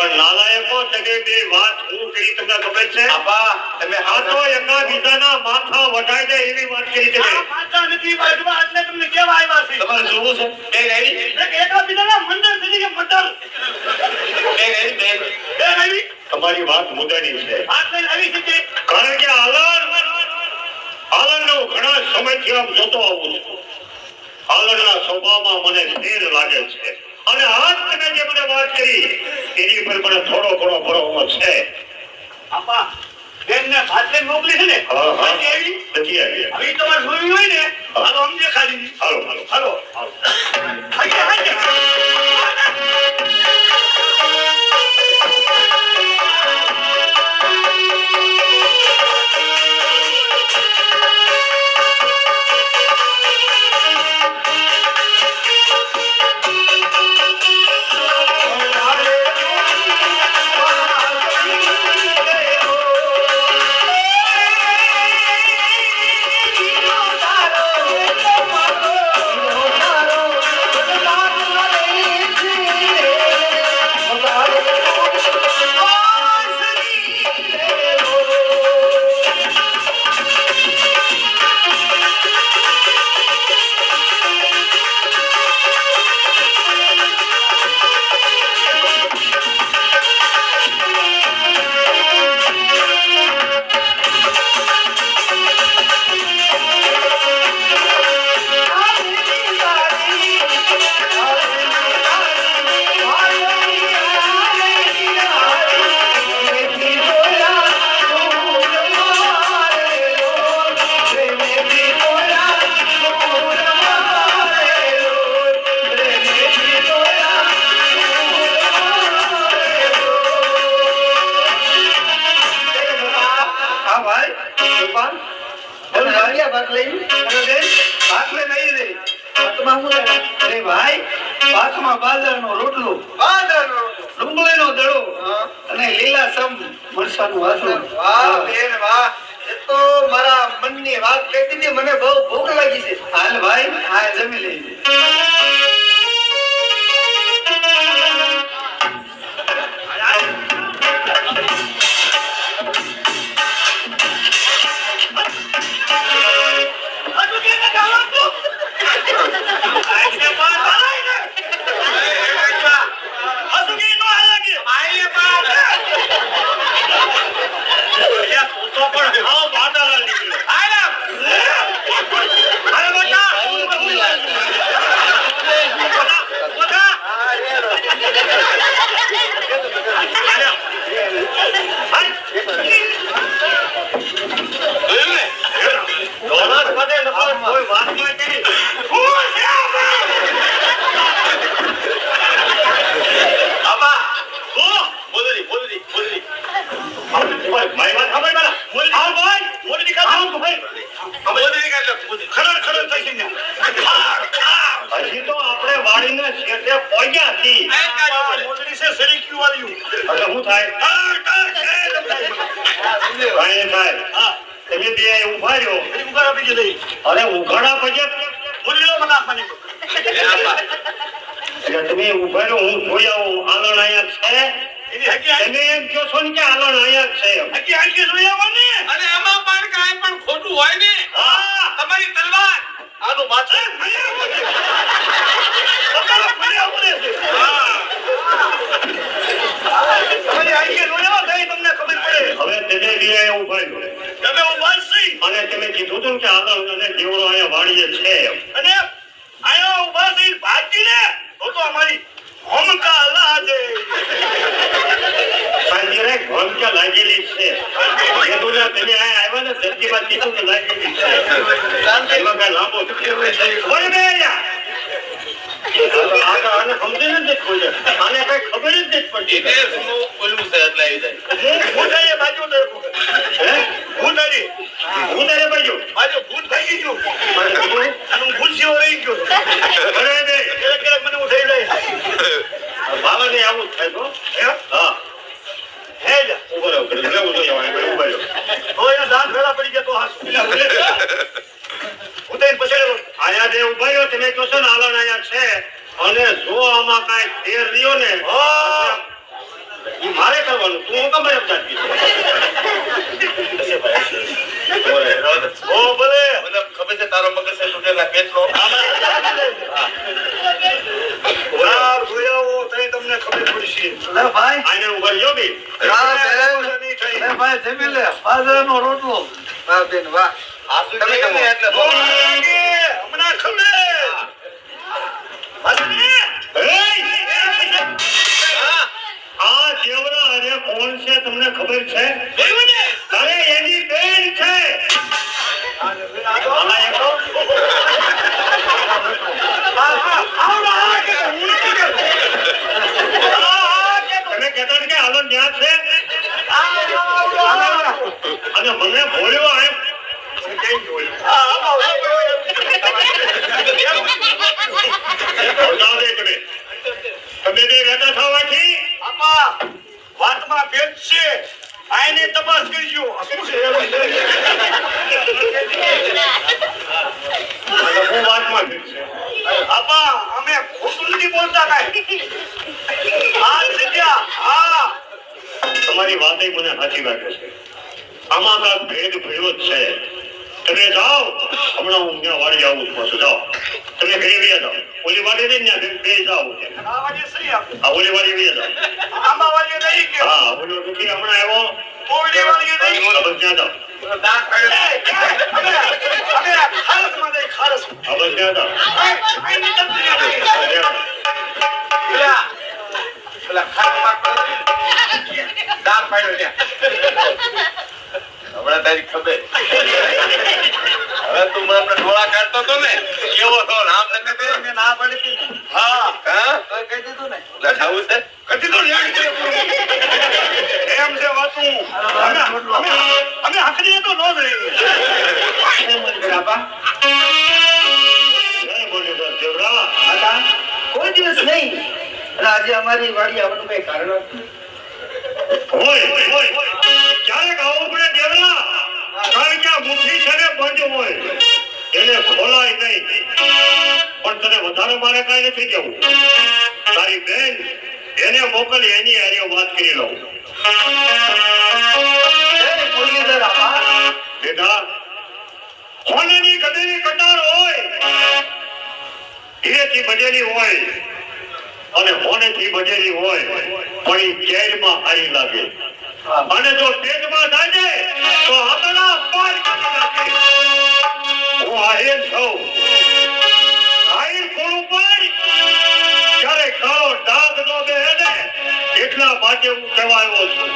પણ નાલાયકો તમે બે વાત હું કરી તમને ખબર છે આપા તમે આ તો એકા બીજાના માથા વટાઈ જાય એવી વાત કરી તમે આ માથા નથી બાજવા એટલે તમને કેવા આવ્યા છે તમારે જોવું છે બે રેડી એકા બીજાના મંડળ થઈ કે મંડળ બે રેડી બે આવી તમારી વાત મુદ્દાની છે વાત લઈને આવી છે કારણ કે હાલરનો ઘણા સમયથી આમ જોતો આવું છું હાલરના સ્વભાવમાં મને સ્થિર લાગે છે અને આજ તમે જે મને વાત કરી એની પર મને થોડો ઘણો ભરોસો છે આપા બેનને ભાતે મોકલી છે ને હા હા નથી આવી નથી આવી હવે તમારે જોયું હોય ને હાલો અમને દેખાડી દીધી હાલો હાલો હાલો હાલો ડુંગળીનો દડો અને લીલાછમ મરચાનું વાસણ. વાહ બેન વાહ એ તો મારા મનની વાત કહેતી હતી મને બહુ ભૂખ લાગી છે હાલ ભાઈ આ જમી લઈ હજી તો આપણે વાડીના શેઠે પહોંચ્યા છીએ એટલે શું થાય કાંઈ થાય તમે બે ઉભા રહ્યો અને ઉઘાડા પછી એટલે તમે ઉભા રહ્યો હું જોઈ આવું આલણ અહીંયા છે તમે એમ કહો છો ને કે આલણ અહીંયા છે અને એમાં પણ કાંઈ પણ ખોટું હોય ને તમારી તલવાર આનું માથું હવે તમે બે ઉભા રહ્યો અને તમે કીધું હતું કે આલણ અને દેવડો અહીંયા વાડીએ છે અને આયા ઉભા થઈ ભાગી ને તો અમારી હોમકા લાજે સાંજે ભોમકા લાગેલી છે જેદુના તમે આવ્યા ને ધરતીમાં કીધું કે લાગેલી છે એમાં કાંઈ લાંબો બોલ બે આને સમજે નથી કોઈ આને કઈ ખબર જ નથી પડતી ઓલું છે એટલે આવી જાય હું તારે બાજુ દરકું હે હું તારે બાજુ બાજુ ભૂત ભાગી ગયું અને ભૂત જેવો રહી ગયો બરાબર બે ક્યારેક મને ઉઠાઈ જાય બાબાને આવું જ થાય તો હા હે જા ઉભો રહ્યો ઉભો રહ્યો ઉભો રહ્યો તો એના દાંત ભેળા પડી ગયા તો હાસ ઉતારી પછી આયા જે ઉભા રહ્યો તમે કહો છો ને આલણ આયા છે અને જો આમાં કાંઈ ફેર રહ્યો ને કહેવાનું તું હું કમરે જાતી ઓ ભલે મને ખબર છે તારો મગજ છે તૂટેલા પેટનો વાહ જોયાઓ તઈ તમને ખબર પડશે લે ભાઈ આને ઉપર જો બી હા બેન લે ભાઈ જમી લે બાજરાનો રોટલો વાહ બેન વાહ તમે કેમ એટલે હમણાં ખબર આ દેવરા અરે કોણ છે તમને ખબર છે અરે એની બેન છે આમાં એકો તમે કહેતા કે હાલો ન્યા છે અને મને ભોળ્યો આય કઈ ભોળ્યો તમે બે વેતા થવાથી વાતમાં ભેદ છે આને તપાસ કરજો હું વાતમાં છે આપા અમે ખોટું નથી બોલતા કાંઈ આ જગ્યા હા તમારી વાત મને સાચી લાગે છે આમાં કાંઈક ભેદ ભર્યો જ છે તમે જાઓ હમણાં હું ત્યાં વાડી આવું પાછું જાઓ તમે ઘરે વ્યા જાઓ ઓલી વાડી ને ત્યાં બે જાઓ આ વાજે સહી આપ આ ઓલી વાડી વ્યા જાઓ આંબા વાજે નહીં કે હા ઓલો દુખી હમણાં આવ્યો ઓલી વાજે નહીં હવે ત્યાં જાઓ દાંત પાડ્યો અમે ખારસમાં જઈ ખારસ હવે ત્યાં જાઓ આની તકલીફ નથી પેલા ખાટમાં દાર પાડ્યો ત્યાં હમણાં તારી ખબર હવે તું મને ડોળા કાઢતો તો ને કેવો છો નામ લખે તે મેં ના પડી હતી હા હા તો કહી દીધું ને લખાવું છે કદી તો યાદ છે એમ છે વાતું અમે હકડીએ તો નો જ રહી બાપા જય બોલેશ્વર દેવરા હતા કોઈ દિવસ નહીં અને આજે અમારી વાડી આવવાનું કઈ કારણ હતું હોય ક્યારેક આવું પડે દેવરા કારણ કે આ મુઠ્ઠી છે ને બંધ હોય એને ખોલાય નહીં પણ તને વધારે મારે કાંઈ નથી કેવું તારી બેન એને મોકલી એની હારે વાત કરી લઉં મુરલીધર આપા બેટા હોનાની ગદેની કટાર હોય હીરેથી બજેલી હોય અને હોનેથી બજેલી હોય પણ ઈ કેરમાં હારી લાગે અને જો પેટમાં જાય તો આપણા પાર કાઢી નાખે હું આહિર છું આહિર કોણ ઉપર જ્યારે કાળો ડાઘ નો બેહે ને એટલા માટે હું કહેવાયો છું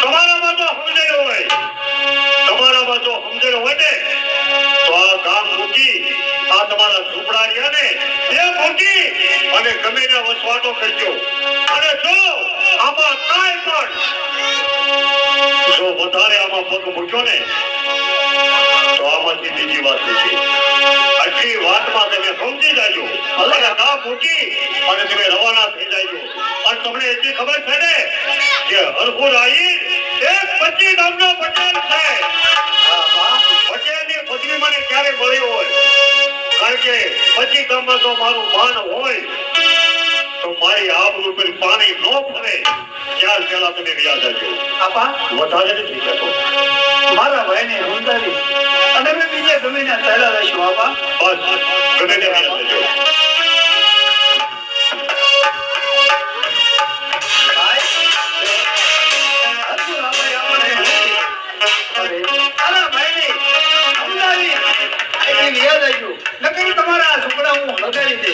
તમારામાં જો સમજણ હોય તમારામાં જો સમજણ હોય ને તો આ કામ મૂકી આ તમારા ઝૂંપડા રહ્યા ને એ મૂકી અને ગમે ને વસવાટો કરજો અને જો આમાં કાંઈ પણ જો વધારે આમાં પગ મૂક્યો ને તો આમાંથી બીજી વાત નથી આટલી વાતમાં તમે સમજી જાજો અને ના મૂકી અને તમે રવાના થઈ જાજો અને તમને એટલી ખબર છે ને કે હરખુર આહીર એક 25 ગામનો પટેલ છે પટેલની પદવી મને ક્યારે મળી હોય કારણ કે 25 ગામમાં જો મારું માન હોય તો મારી આબરૂ પર પાણી ન ફરે ત્યાર પહેલા તમે વ્યાજ આવજો આપા વધારે નથી કહેતો મારા ભાઈને સમજાવી અને મેં બીજે ગમે ત્યાં ચાલ્યા રહીશું આપા બસ ગમે તે વ્યાજ આવજો ભાઈ હતું આપણે આપણે અરે તારા ભાઈને સમજાવી એટલે યાદ આવ્યું નકર તમારા આ ઝૂંપડા હું લગાવી દે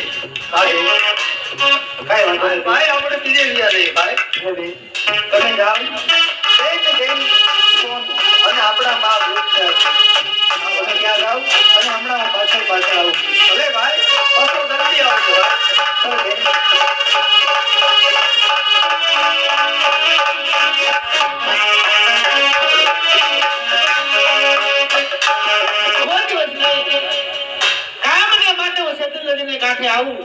ભાઈ કાંઈ વાંધો નહીં ભાઈ આપણે બીજે યાદ આવી ભાઈ તમે જાઓ બેન અને આપણા મા ભૂત તમે ત્યાં જાઓ અને હમણાં હું પાછળ આવું હવે ભાઈ પાછળ જલ્દી આવજો ભાઈ કાંઠે આવું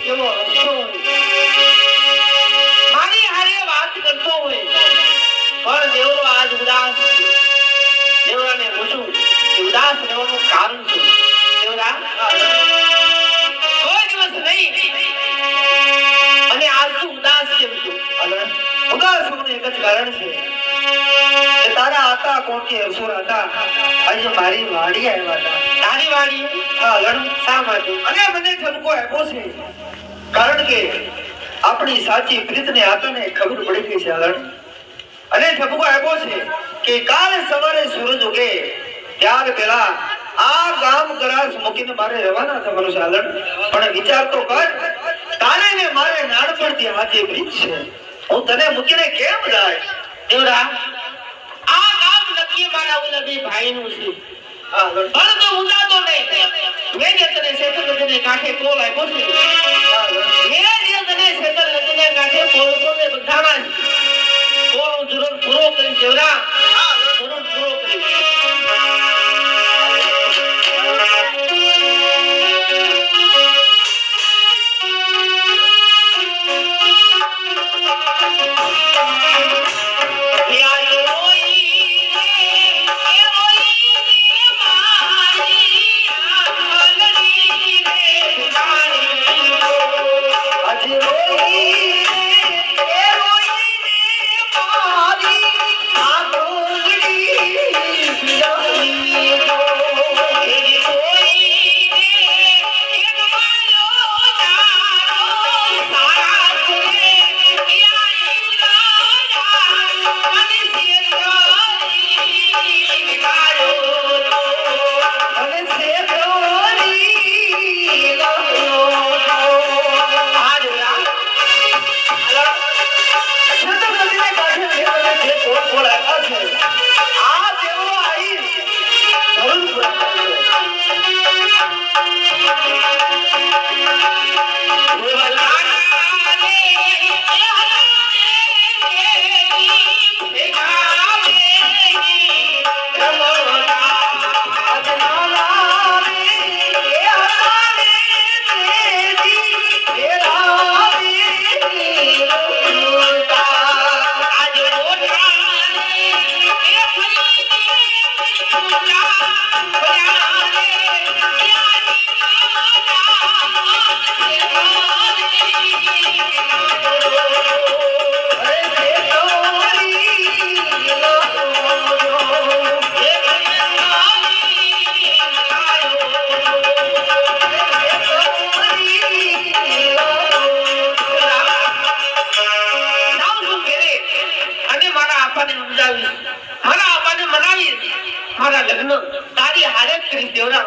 કેવો રસ્તો મારી હારે વાત કરતો હોય પણ દેવરો આજ ઉદાસ દેવરાને પૂછું ઉદાસ રહેવાનું કારણ શું દેવરા કોઈ દિવસ નહીં કોટી અસુર હતા આજે મારી વાડી આવ્યા હતા. તારી વાડી હા લડું શા માટે? અને મને ઠપકો આપ્યો છે કારણ કે આપણી સાચી પ્રીતને આતને ખબર પડી ગઈ છે લડ. અને ઠપકો આપ્યો છે કે કાલે સવારે સૂરજ ઉગે ત્યાર પહેલા આ ગામ ગરાસ મૂકીને મારે રવાના થવાનું છે લડ. પણ વિચાર તો કર તારે ને મારે નાનપણથી હાથી પ્રીત છે, હું તને મૂકીને કેમ જાય? દેવરા આ ગામ નક્કી મારા ઓલા બે ભાઈનું છે. હા લડ. પણ તો ઉડાતો નહીં. મેં જે તને શેતર નદીને કાંઠે કોલ આપ્યો છે, હા લડ. મેં જે તને શેતર નદીને કાંઠે કોલ કોને બધામાં કોલ હું જરૂર પૂરો કરી દેવરા, જરૂર પૂરો કરી. આજે રોઈ રે રોઈ રે મારી આંગળી પિયારી તો એની કોઈ ને એક મારો તારો સારા છે પિયાઈ રાજા મને શેતરી ગાયો અને સેતોરી લાયો આડુરા શેતર નદીને કાંઠે મેં જે કોલ કોલ આપ્યા છે આ દેવો આવી જરૂર પૂરા કરજો. મારા લગ્ન તારી હારે જ કરી દેવરા.